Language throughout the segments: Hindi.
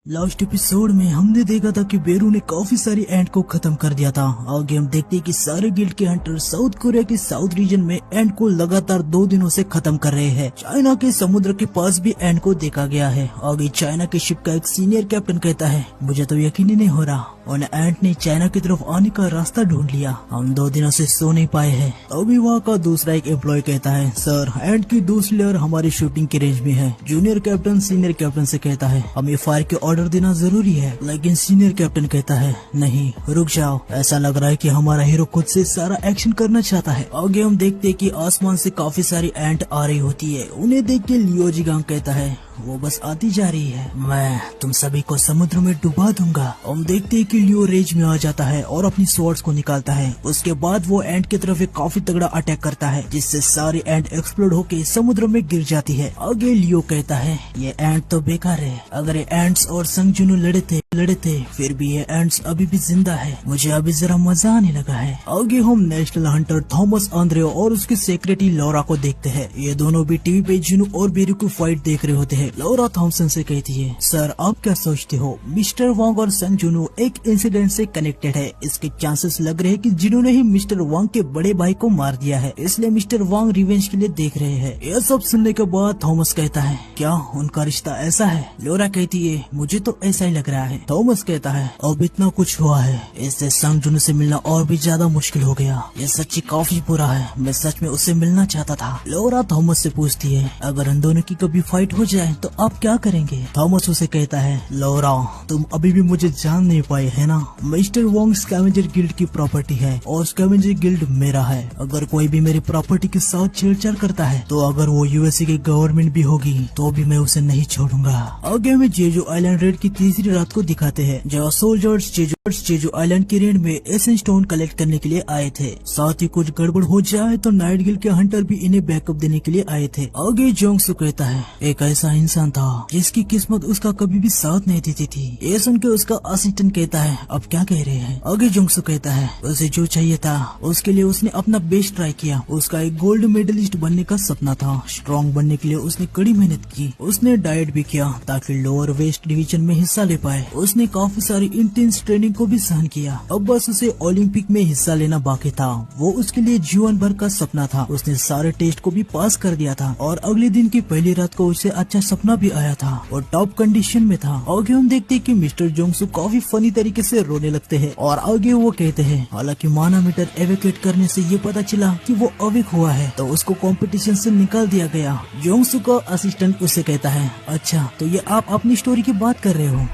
लास्ट एपिसोड में हमने देखा था कि बेरू ने काफी सारी एंट को खत्म कर दिया था। आगे हम देखते हैं कि सारे गिल्ड के हंटर साउथ कोरिया के साउथ रीजन में एंट को लगातार 2 दिनों से खत्म कर रहे हैं। चाइना के समुद्र के पास भी एंट को देखा गया है। आगे चाइना के शिप का एक सीनियर कैप्टन कहता है, मुझे तो यकीन ही नहीं हो रहा और एंट ने चाइना की तरफ आने का रास्ता ढूंढ लिया। हम 2 दिनों से सो नहीं पाए हैं। अभी वहाँ का दूसरा एक एम्प्लॉय कहता है, सर एंट की दूसरी लेयर हमारी शूटिंग की रेंज में है। जूनियर कैप्टन सीनियर कैप्टन से कहता है, हमें फायर के ऑर्डर देना जरूरी है। लेकिन सीनियर कैप्टन कहता है, नहीं रुक जाओ, ऐसा लग रहा है कि हमारा हीरो खुद से सारा एक्शन करना चाहता है। आगे हम देखते हैं कि आसमान से काफी सारी एंट आ रही होती है। उन्हें देख के लियो जिगांग कहता है, वो बस आती जा रही है, मैं तुम सभी को समुद्र में डुबा दूंगा। हम देखते हैं कि लियो रेज में आ जाता है और अपनी स्वॉर्ड्स को निकालता है। उसके बाद वो एंट की तरफ एक काफी तगड़ा अटैक करता है, जिससे सारी एंट एक्सप्लोड होके समुद्र में गिर जाती है। आगे लियो कहता है, ये एंट तो बेकार है। अगर ये एंट्स और संग जुनू लड़े थे फिर भी ये एंट्स अभी भी जिंदा है। मुझे अभी जरा मजा आने लगा है। आगे हम नेशनल हंटर थॉमस आंद्रे और उसके सेक्रेटरी लौरा को देखते हैं। ये दोनों भी टीवी पे जुनू और बेरू को फाइट देख रहे होते हैं। लौरा थॉमसन से कहती है, सर आप क्या सोचते हो, मिस्टर वांग और संग जुनू एक इंसिडेंट से कनेक्टेड है। इसके चांसेस लग रहे हैं कि जिन्हों ने ही मिस्टर वांग के बड़े भाई को मार दिया है, इसलिए मिस्टर वांग रिवेंज के लिए देख रहे हैं। यह सब सुनने के बाद थॉमस कहता है, क्या उनका रिश्ता ऐसा है? लौरा कहती है, मुझे तो ऐसा ही लग रहा है। थॉमस कहता है, अब इतना कुछ हुआ है, इससे संग जुनू से मिलना और भी ज्यादा मुश्किल हो गया। ये सच्ची काफी बुरा है, मैं सच में उससे मिलना चाहता था। लौरा थॉमस से पूछती है, अगर उन दोनों की कभी फाइट हो जाए तो आप क्या करेंगे? थॉमस उसे कहता है, लौरा तुम अभी भी मुझे जान नहीं पाए है ना। मिस्टर वोंग स्कैवेंजर गिल्ड की प्रॉपर्टी है और स्कैवेंजर गिल्ड मेरा है। अगर कोई भी मेरी प्रॉपर्टी के साथ छेड़छाड़ करता है तो अगर वो यूएसए की गवर्नमेंट भी होगी तो भी मैं उसे नहीं छोड़ूंगा। आगे में जेजू आइलैंड रेड की तीसरी रात को दिखाते हैं, जहाँ सोल्जर्स जेजू आइलैंड की रेड में एसेंस स्टोन कलेक्ट करने के लिए आए थे। साथ ही कुछ गड़बड़ हो जाए तो नाइट गिल्ड के हंटर भी इन्हें बैकअप देने के लिए आए थे। आगे जोंगसू कहता है, एक ऐसा इंसान था जिसकी किस्मत उसका कभी भी साथ नहीं देती थी। ये सुन के उसका असिस्टेंट कहता है, अब क्या कह रहे हैं? आगे जोंगसू कहता है, उसे जो चाहिए था उसके लिए उसने अपना बेस्ट ट्राई किया। उसका एक गोल्ड मेडलिस्ट बनने का सपना था। स्ट्रॉन्ग बनने के लिए उसने कड़ी मेहनत की। उसने डाइट भी किया ताकि लोअर वेस्ट डिवीजन में हिस्सा ले पाए। उसने काफी सारी इंटेंस ट्रेनिंग को भी सहन किया। अब बस उसे ओलंपिक में हिस्सा लेना बाकी था। वो उसके लिए जीवन भर का सपना था। उसने सारे टेस्ट को भी पास कर दिया था और अगले दिन की पहली रात को उसे अच्छा सपना भी आया था और टॉप कंडीशन में था। आगे हम देखते हैं कि मिस्टर जोंगसू काफी फनी तरीके से रोने लगते हैं और आगे वो कहते हैं, हालांकि मानामीटर एवेक्यूएट करने से ये पता चला कि वो अवेक हुआ है तो उसको कंपटीशन से निकाल दिया गया। जोंगसू का असिस्टेंट उसे कहता है, अच्छा तो ये आप अपनी स्टोरी की बात कर रहे हो?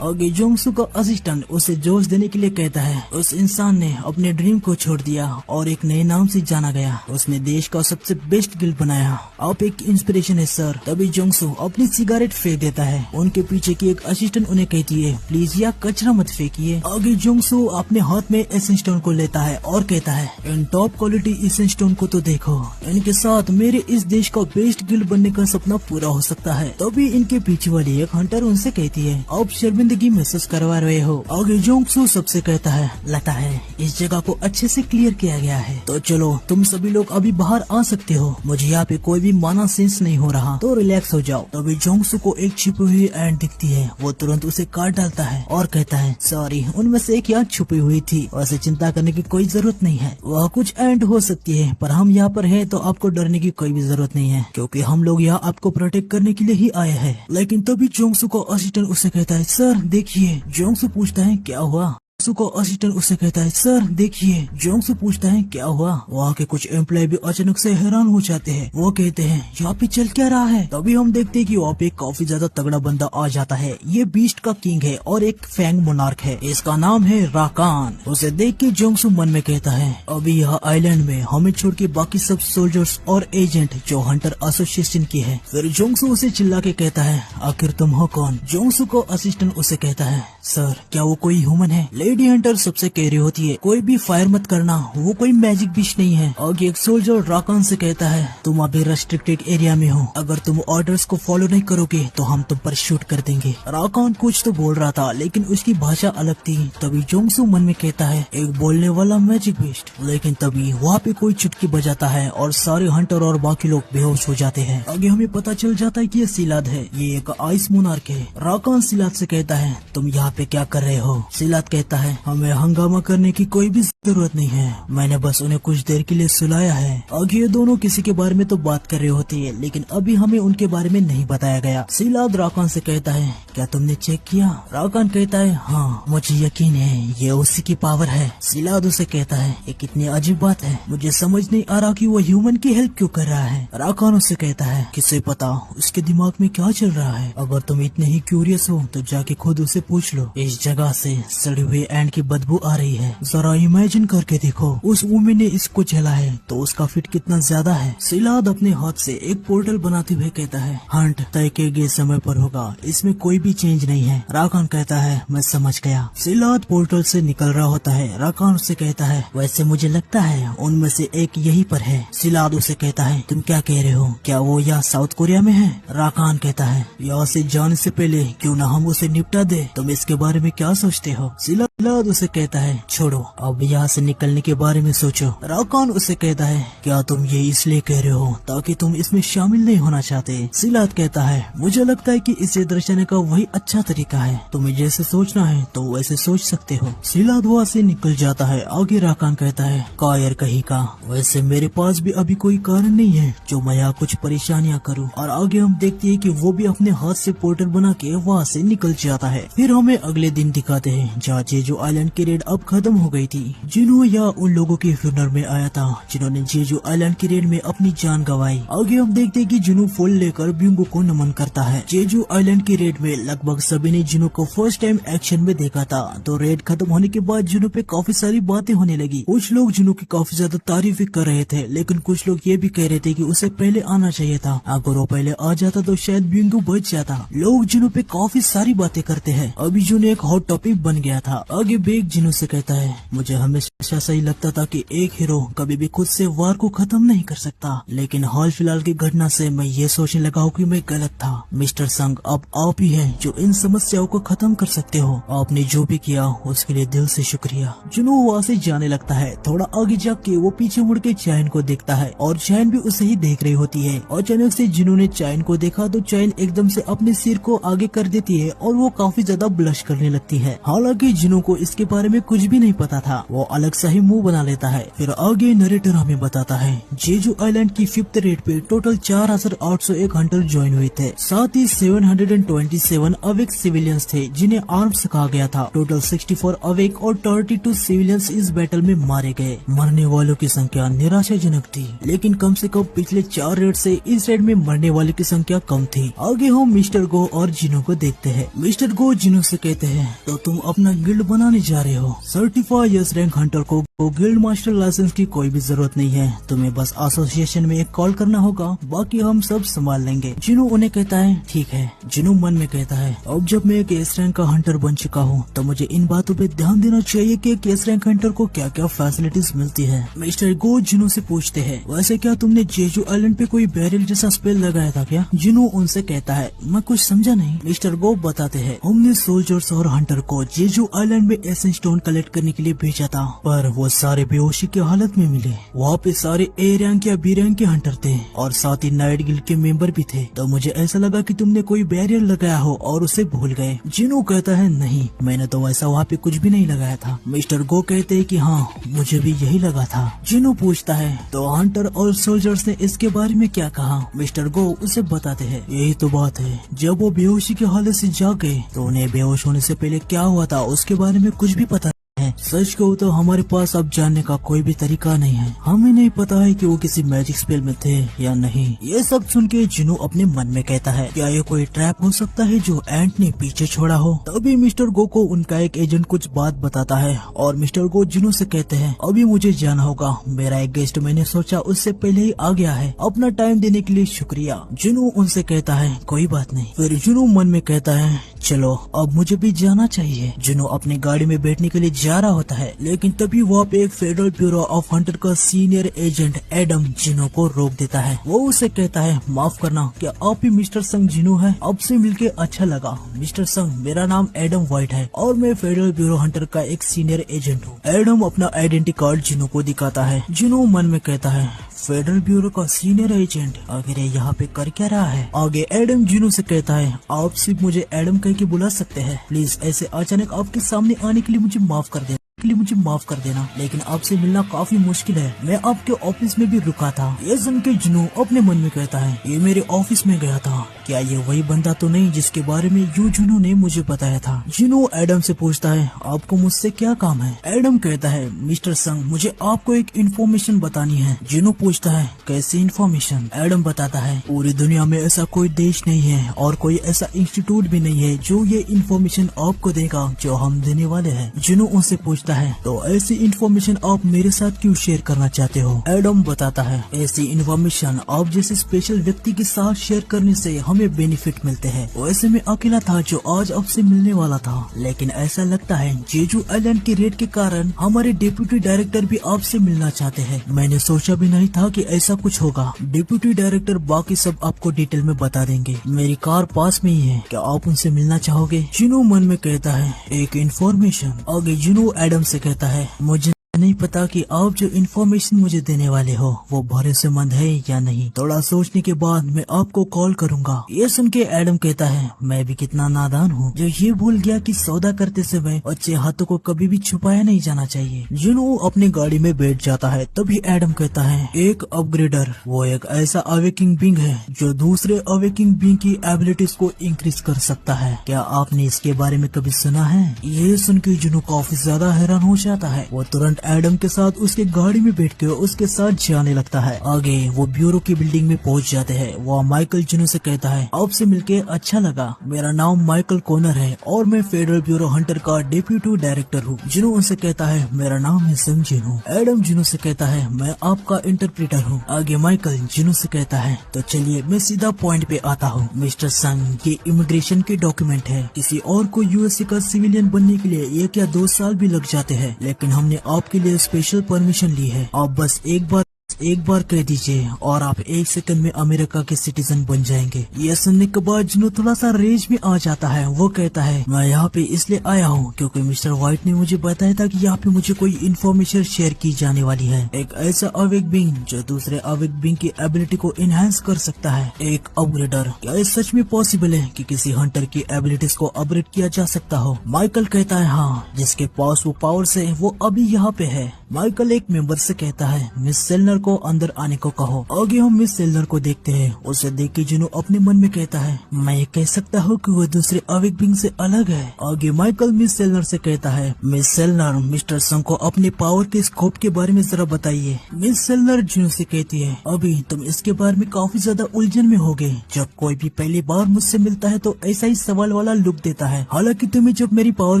आगे जोंगसू का असिस्टेंट उसे जोश देने के लिए कहता है, उस इंसान ने अपने ड्रीम को छोड़ दिया और एक नए नाम से जाना गया। उसने देश का सबसे बेस्ट गिल्ड बनाया। आप एक इंस्पिरेशन है सर। तभी जोंगसू अपनी सिगरेट फेंक देता है। उनके पीछे की एक असिस्टेंट उन्हें कहती है, प्लीज यह कचरा मत फेंकिए। आगे जोंगसू अपने हाथ में एसेंस स्टोन को लेता है और कहता है, इन टॉप क्वालिटी एसेंस स्टोन को तो देखो, इनके साथ मेरे इस देश का बेस्ट गिल्ड बनने का सपना पूरा हो सकता है। तभी इनके पीछे वाली एक हंटर उनसे कहती है, आप शर्मिंदगी महसूस करवा रहे हो। आगे जोंगसू सबसे कहता है, लगता है इस जगह को अच्छे से क्लियर किया गया है, तो चलो तुम सभी लोग अभी बाहर आ सकते हो। मुझे यहाँ पे कोई भी माना सेंस नहीं हो रहा, तो रिलैक्स हो जाओ। तभी जोंगसू को एक छिपी हुई एंट दिखती है। वो तुरंत उसे काट डालता है और कहता है, सॉरी उनमें से एक यहाँ छुपी हुई थी, वैसे चिंता करने की कोई जरूरत नहीं है। वह कुछ एंट हो सकती है पर हम यहाँ पर हैं तो आपको डरने की कोई भी जरूरत नहीं है, क्योंकि हम लोग यहाँ आपको प्रोटेक्ट करने के लिए ही आए हैं। लेकिन तभी जोंगसू का असिस्टेंट उसे कहता है, सर देखिए। जोंगसू पूछता है, क्या हुआ? जोंगसू का असिस्टेंट उससे कहता है, सर देखिए। जोंगसू पूछता है, क्या हुआ? वहाँ के कुछ एम्प्लॉय भी अचानक से हैरान हो जाते हैं। वो कहते हैं, यहाँ पे चल क्या रहा है? तभी हम देखते हैं कि वहाँ पे काफी ज्यादा तगड़ा बंदा आ जाता है। ये बीस्ट का किंग है और एक फैंग मोनार्क है। इसका नाम है राकान। उसे देख के जोंगसू मन में कहता है, अभी यह आइलैंड में हमें छोड़ के बाकी सब सोल्जर्स और एजेंट जो हंटर एसोसिएशन की है। फिर जोंगसू उसे चिल्ला के कहता है, आखिर तुम हो कौन? जोंगसू को असिस्टेंट उसे कहता है, सर क्या वो कोई ह्यूमन है? लेडी हंटर सबसे कह रही होती है कोई भी फायर मत करना, वो कोई मैजिक बिश नहीं है। आगे एक सोल्जर राकान से कहता है तुम अभी रेस्ट्रिक्टेड एरिया में हो, अगर तुम ऑर्डर्स को फॉलो नहीं करोगे तो हम तुम पर शूट कर देंगे। राकान कुछ तो बोल रहा था लेकिन उसकी भाषा अलग थी। तभी जोंगसू मन में कहता है एक बोलने वाला मैजिक बिस्ट, लेकिन तभी वहाँ पे कोई चुटकी बजाता है और सारे हंटर और बाकी लोग बेहोश हो जाते हैं। आगे हमें पता चल जाता है कि ये सिलाद है, ये एक आइस मोनार्क है। राकान सिलाद से कहता है तुम यहाँ पे क्या कर रहे हो? सिलाद कहता है हमें हंगामा करने की कोई भी जरूरत नहीं है, मैंने बस उन्हें कुछ देर के लिए सुलाया है। आगे ये दोनों किसी के बारे में तो बात कर रही होती है लेकिन अभी हमें उनके बारे में नहीं बताया गया। सिलाद राकान से कहता है क्या तुमने चेक किया? राकान कहता है हाँ मुझे यकीन है ये उसी की पावर है। सिलाद उसे कहता है ये कितनी अजीब बात है, मुझे समझ नहीं आ रहा कि वो ह्यूमन की हेल्प क्यों कर रहा है। राकान उससे कहता है किसे पता उसके दिमाग में क्या चल रहा है, अगर तुम इतने ही क्यूरियस हो तो जाके खुद उसे पूछ लो। इस जगह से सड़ी हुई एंड की बदबू आ रही है, जरा इमेजिन करके देखो उस वुमेन ने इसको जला है तो उसका फिट कितना ज्यादा है। सिलाद अपने हाथ से एक पोर्टल बनाते हुए कहता है हंट तय किए गए समय पर होगा, इसमें कोई भी चेंज नहीं है। राकान कहता है मैं समझ गया। सिलाद पोर्टल से निकल रहा होता है। राकान उससे कहता है वैसे मुझे लगता है उनमें से एक यहीं पर है। सिलाद उसे कहता है तुम क्या कह रहे हो, क्या वो यहाँ साउथ कोरिया में है? राकान कहता है यहाँ से जाने से पहले क्यों न हम उसे निपटा दे, तुम इसके बारे में क्या सोचते हो? सिलाद उसे कहता है छोड़ो अब यहाँ से निकलने के बारे में सोचो। राकान उसे कहता है क्या तुम ये इसलिए कह रहे हो ताकि तुम इसमें शामिल नहीं होना चाहते? सिलाद कहता है मुझे लगता है कि इसे दर्शाने का वही अच्छा तरीका है, तुम्हें जैसे सोचना है तो वैसे सोच सकते हो। सिलाद वहाँ से निकल जाता है। आगे राकान कहता है कायर कहीं का, वैसे मेरे पास भी अभी कोई कारण नहीं है जो मैं यहाँ कुछ परेशानियाँ करूँ। और आगे हम देखते हैं कि वो भी अपने हाथ से पोर्टल बना के वहाँ से निकल जाता है। फिर हमें अगले दिन दिखाते हैं जहाँ जेजू आइलैंड की रेड अब खत्म हो गई थी। जिन्हों यहाँ उन लोगों के फ्यूनरल में आया था जिन्होंने जेजू आइलैंड की रेड में अपनी जान गंवाई। आगे हम देखते हैं कि जिनू फूल लेकर बिंगो को नमन करता है। जेजू आइलैंड की रेड में लगभग सभी ने जिनू को फर्स्ट टाइम एक्शन में देखा था, तो रेड खत्म होने के बाद जिनू पे काफी सारी बातें होने लगी। कुछ लोग जिनू की काफी ज्यादा तारीफ कर रहे थे लेकिन कुछ लोग ये भी कह रहे थे कि उसे पहले आना चाहिए था, अगर वो पहले आ जाता तो शायद बिंगो बच जाता। लोग जिनू पे काफी सारी बातें करते हैं। अभी जिनू एक हॉट टॉपिक बन गया था। आगे बेग जिनू से कहता है मुझे हमेशा सही लगता था कि एक हीरो कभी भी खुद से वार को खत्म नहीं कर सकता, लेकिन हाल फिलहाल की घटना से मैं ये सोचने लगा हूँ कि मैं गलत था। मिस्टर संग अब आप ही हैं जो इन समस्याओं को खत्म कर सकते हो, आपने जो भी किया उसके लिए दिल से शुक्रिया। जुनू वहाँ से जाने लगता है। थोड़ा आगे जाके वो पीछे मुड़ के चैन को देखता है और चैन भी उसे ही देख रही होती है। अचानक से जिनू ने चैन को देखा तो चैन एकदम से अपने सिर को आगे कर देती है और वो काफी ज्यादा ब्लश करने लगती है। हालांकि जिनू को इसके बारे में कुछ भी नहीं पता था, वो अलग सा ही मुंह बना लेता है। फिर आगे नरेटर हमें बताता है जेजू आइलैंड की 5th रेड पे टोटल 4801 हंटर ज्वाइन हुए थे, साथ ही 727 अवेक सिविलियंस थे जिन्हें आर्म्स कहा गया था। टोटल 64 अवेक और 32 सिविलियंस इस बैटल में मारे गए। मरने वालों की संख्या निराशाजनक थी, लेकिन कम से कम पिछले 4 रेड से इस रेड में मरने वालों की संख्या कम थी। आगे हम मिस्टर गो और जिनू को देखते हैं। मिस्टर गो जिनू से कहते हैं तो तुम अपना गिल्ड बनाने जा रहे हो। सर्टिफाइड यस रैंक हंटर को गिल्ड मास्टर लाइसेंस की कोई भी जरूरत नहीं है, तुम्हें बस एसोसिएशन में एक कॉल करना होगा, बाकी हम सब संभाल लेंगे। जिनू उन्हें कहता है ठीक है। जिनू मन में कहता है अब जब मैं एक एस रैंक का हंटर बन चुका हूँ तो मुझे इन बातों पे ध्यान देना चाहिए कि एक एस रैंक हंटर को क्या क्या फैसिलिटीज मिलती है। मिस्टर गो जिनू से पूछते हैं वैसे क्या तुमने जेजू आइलैंड पे कोई बैरियर जैसा स्पेल लगाया था क्या? जिनू उनसे कहता है मैं कुछ समझा नहीं। मिस्टर गो बताते हैं हमने सोल्जर्स और हंटर को जेजू आइलैंड में एसेंस स्टोन कलेक्ट करने के लिए भेजा था, पर वो सारे बेहोशी की हालत में मिले। वहाँ पे सारे ए रैंक या बी रैंक के हंटर थे और साथ ही नाइट गिल्ड के मेंबर भी थे, तो मुझे ऐसा लगा कि तुमने कोई बैरियर लगाया हो और उसे भूल गए। जिनू कहता है नहीं, मैंने तो वैसा वहाँ पे कुछ भी नहीं लगाया था। मिस्टर गो कहते हैं कि हाँ मुझे भी यही लगा था। जिनू पूछता है तो हंटर और सोल्जर्स ने इसके बारे में क्या कहा? मिस्टर गो उसे बताते हैं यही तो बात है, जब वो बेहोशी की हालत से जागे तो उन्हें बेहोश होने से पहले क्या हुआ था उसके बारे में कुछ भी पता है। है। सच कहूँ तो हमारे पास अब जानने का कोई भी तरीका नहीं है। हमें नहीं पता है कि वो किसी मैजिक स्पेल में थे या नहीं। ये सब सुन के जिनो अपने मन में कहता है, क्या ये कोई ट्रैप हो सकता है जो एंट ने पीछे छोड़ा हो। तभी मिस्टर गो को उनका एक एजेंट कुछ बात बताता है और मिस्टर गो जिनो से कहते हैं, अभी मुझे जाना होगा, मेरा एक गेस्ट मैंने सोचा उससे पहले ही आ गया है, अपना टाइम देने के लिए शुक्रिया। जिनो उनसे कहता है, कोई बात नहीं। फिर जिनो मन में कहता है, चलो अब मुझे भी जाना चाहिए। जिनो अपनी गाड़ी में बैठने के लिए जा रहा होता है, लेकिन तभी वहाँ पे एक फेडरल ब्यूरो ऑफ हंटर का सीनियर एजेंट एडम जिनो को रोक देता है। वो उसे कहता है, माफ करना, क्या आप ही मिस्टर संग जिनो है? आपसे मिलके अच्छा लगा मिस्टर संग, मेरा नाम एडम व्हाइट है और मैं फेडरल ब्यूरो हंटर का एक सीनियर एजेंट हूँ। एडम अपना आइडेंटिटी कार्ड जिनो को दिखाता है। जिनो मन में कहता है, फेडरल ब्यूरो का सीनियर एजेंट आखिर यहाँ पे कर क्या रहा है? आगे एडम जिनो से कहता है, आप सिर्फ मुझे एडम कह के बुला सकते हैं, प्लीज ऐसे अचानक आपके सामने आने के लिए मुझे माफ कर देना, लेकिन आपसे मिलना काफी मुश्किल है। मैं आपके ऑफिस में भी रुका था। ये सुन के जिनो अपने मन में कहता है, ये मेरे ऑफिस में गया था, क्या ये वही बंदा तो नहीं जिसके बारे में यू जिनो ने मुझे बताया था? जिनो एडम से पूछता है, आपको मुझसे क्या काम है? एडम कहता है, मिस्टर संग, मुझे आपको एक इन्फॉर्मेशन बतानी है। जिनो पूछता है, कैसी इन्फॉर्मेशन? एडम बताता है, पूरी दुनिया में ऐसा कोई देश नहीं है और कोई ऐसा इंस्टीट्यूट भी नहीं है जो ये इन्फॉर्मेशन आपको देगा जो हम देने वाले हैं। जिनो उनसे पूछता है, तो ऐसी इन्फॉर्मेशन आप मेरे साथ क्यों शेयर करना चाहते हो? एडम बताता है, ऐसी इन्फॉर्मेशन आप जैसे स्पेशल व्यक्ति के साथ शेयर करने से हमें बेनिफिट मिलते हैं। वैसे मैं अकेला था जो आज आपसे मिलने वाला था, लेकिन ऐसा लगता है जेजू आइलैंड के रेड के कारण हमारे डिप्यूटी डायरेक्टर भी आपसे मिलना चाहते हैं। मैंने सोचा भी नहीं था कि ऐसा कुछ होगा। डिप्यूटी डायरेक्टर बाकी सब आपको डिटेल में बता देंगे। मेरी कार पास में ही है, क्या आप उनसे मिलना चाहोगे? जिनो मन में कहता है, एक इन्फॉर्मेशन। आगे जिनो एडम से कहता है, मुझे नहीं पता कि आप जो इन्फॉर्मेशन मुझे देने वाले हो वो भरोसेमंद है या नहीं। थोड़ा सोचने के बाद मैं आपको कॉल करूंगा। ये सुन के एडम कहता है, मैं भी कितना नादान हूँ जो ये भूल गया कि सौदा करते समय अच्छे हाथों को कभी भी छुपाया नहीं जाना चाहिए। जिनो अपनी गाड़ी में बैठ जाता है। तभी एडम कहता है, एक अपग्रेडर वो एक ऐसा अवेकिंग बींग है जो दूसरे अवेकिंग बींग की एबिलिटीज को इंक्रीज कर सकता है। क्या आपने इसके बारे में कभी सुना है? ये सुन के जिनो काफी ज्यादा हैरान हो जाता है। वो तुरंत एडम के साथ उसके गाड़ी में बैठ के उसके साथ जाने लगता है। आगे वो ब्यूरो की बिल्डिंग में पहुंच जाते हैं। वो माइकल जिनो से कहता है, आपसे मिलके अच्छा लगा, मेरा नाम माइकल कॉनर है और मैं फेडरल ब्यूरो हंटर का डिप्यूटी डायरेक्टर हूँ। जिनो उनसे कहता है, मेरा नाम है संग जिनो। एडम जिनो से कहता है, मैं आपका इंटरप्रेटर हूँ। आगे माइकल जिनो से कहता है, तो चलिए मैं सीधा पॉइंट पे आता हूँ। मिस्टर संग, ये इमिग्रेशन के डॉक्यूमेंट है। किसी और को यूएसए का सिविलियन बनने के लिए 1 या 2 साल भी लग जाते हैं, लेकिन हमने आपके लिए स्पेशल परमिशन ली है। आप बस एक बार कह दीजिए और आप 1 सेकंड में अमेरिका के सिटीजन बन जाएंगे। यह सुनने के बाद जिनो थोड़ा सा रेज में आ जाता है। वो कहता है, मैं यहाँ पे इसलिए आया हूँ क्योंकि मिस्टर व्हाइट ने मुझे बताया था कि यहाँ पे मुझे कोई इन्फॉर्मेशन शेयर की जाने वाली है। एक ऐसा अवेक बींग जो दूसरे अवेक बींग की एबिलिटी को इनहेंस कर सकता है, एक अपग्रेडर। क्या ये सच में पॉसिबल है कि किसी हंटर की एबिलिटीज को अपग्रेड किया जा सकता हो? माइकल कहता है, हाँ, जिसके पास वो पावर्स है वो अभी यहाँ पे है। माइकल एक मेंबर से कहता है, मिस सेलनर को अंदर आने को कहो। आगे हम मिस सेलनर को देखते हैं। उसे देख के जिनो अपने मन में कहता है, मैं ये कह सकता हूँ कि वो दूसरे अवेक बींग से अलग है। आगे माइकल मिस सेलनर से कहता है, मिस सेलनर, मिस्टर संग को अपने पावर के स्कोप के बारे में जरा बताइए। मिस सेलनर जिनो से कहती है, अभी तुम इसके बारे में काफी ज्यादा उलझन में होगे। जब कोई भी पहली बार मुझसे मिलता है तो ऐसा ही सवाल वाला लुक देता है। हालांकि तुम्हें जब मेरी पावर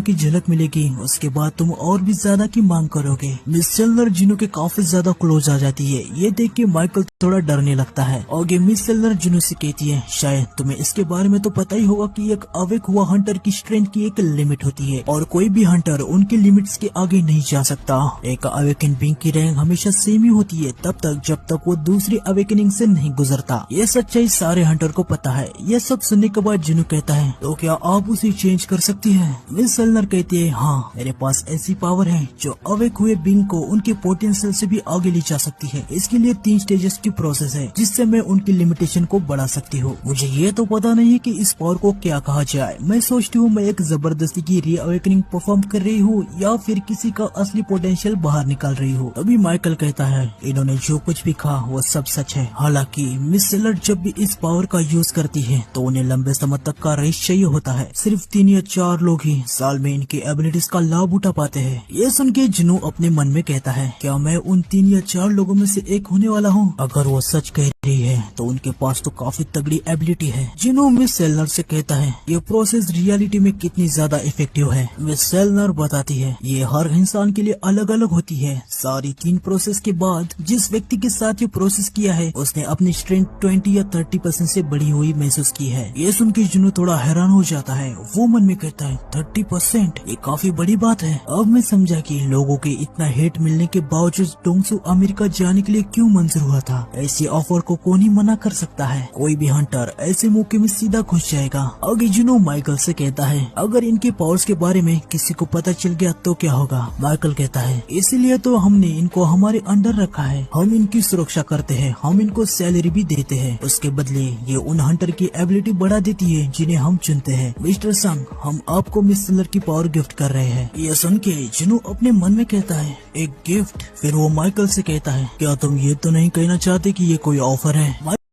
की झलक मिलेगी उसके बाद तुम और भी ज्यादा की मांग करोगे। मिस सेलनर जिनो के काफी ज्यादा क्लोज आ जाती है। ये देख के माइकल थोड़ा डरने लगता है। आगे मिस सेलनर जिनो से कहती है, शायद तुम्हें इसके बारे में तो पता ही होगा कि एक अवेक हुआ हंटर की स्ट्रेंथ की एक लिमिट होती है और कोई भी हंटर उनकी लिमिट्स के आगे नहीं जा सकता। एक अवेकन बींग की रैंक हमेशा सेम ही होती है तब तक जब तक वो दूसरी अवेकनिंग से नहीं गुजरता। ये सच्चाई सारे हंटर को पता है। ये सब सुनने के बाद जिनो कहता है, तो क्या आप उसे चेंज कर सकती है? मिस सेलनर कहती है, हाँ, मेरे पास ऐसी पावर है जो अवेक हुए बींग को उनके पोटेंशियल से भी आगे ले जा सकती है। इसके लिए 3 स्टेजेस की प्रोसेस है जिससे मैं उनकी लिमिटेशन को बढ़ा सकती हूँ। मुझे ये तो पता नहीं है कि इस पावर को क्या कहा जाए। मैं सोचती हूँ मैं एक जबरदस्ती की रीअवेकनिंग परफॉर्म कर रही हूँ या फिर किसी का असली पोटेंशियल बाहर निकाल रही हूँ। तभी माइकल कहता है इन्होंने जो कुछ भी कहा वो सब सच है। हालांकि मिस सेलर जब भी इस पावर का यूज करती है तो उन्हें लंबे समय तक का रेस्ट चाहिए होता है। सिर्फ 3 या 4 लोग ही साल में इनकी एबिलिटीज का लाभ उठा पाते हैं। ये सुन के जिनो अपने मन में कहता है क्या मैं उन 3 या 4 लोगों में से एक होने वाला हूँ? अगर वो सच कह रही है तो उनके पास तो काफी तगड़ी एबिलिटी है। जिनो मिस सेलर से कहता है ये प्रोसेस रियलिटी में कितनी ज्यादा इफेक्टिव है। मिस सेलर बताती है ये हर इंसान के लिए अलग अलग होती है। सारी 3 प्रोसेस के बाद जिस व्यक्ति के साथ ये प्रोसेस किया है उसने अपनी स्ट्रेंथ 20 या 30% से बढ़ी हुई महसूस की है। ये सुन के जिनो थोड़ा हैरान हो जाता है। वो मन में कहता है 30%? ये काफी बड़ी बात है। अब मैं समझा कि लोगों के इतना हेट मिलने के बावजूद डोंगसू अमेरिका जाने के लिए क्यों मंजूर हुआ था। ऐसे ऑफर को कौन ही मना कर सकता है। कोई भी हंटर ऐसे मौके में सीधा घुस जाएगा। आगे जिनो माइकल से कहता है अगर इनके पावर्स के बारे में किसी को पता चल गया तो क्या होगा? माइकल कहता है इसीलिए तो हमने इनको हमारे अंडर रखा है। हम इनकी सुरक्षा करते हैं, हम इनको सैलरी भी देते हैं। उसके बदले ये उन हंटर की एबिलिटी बढ़ा देती है जिन्हें हम चुनते हैं। मिस्टर संग, हम आपको मिस सेलर की पावर गिफ्ट कर रहे हैं। ये सुन के जिनो अपने मन में कहता है एक गिफ्ट? फिर वो माइकल से कहता है क्या तुम ये तो नहीं कहना चाहते कि ये कोई ऑफर है?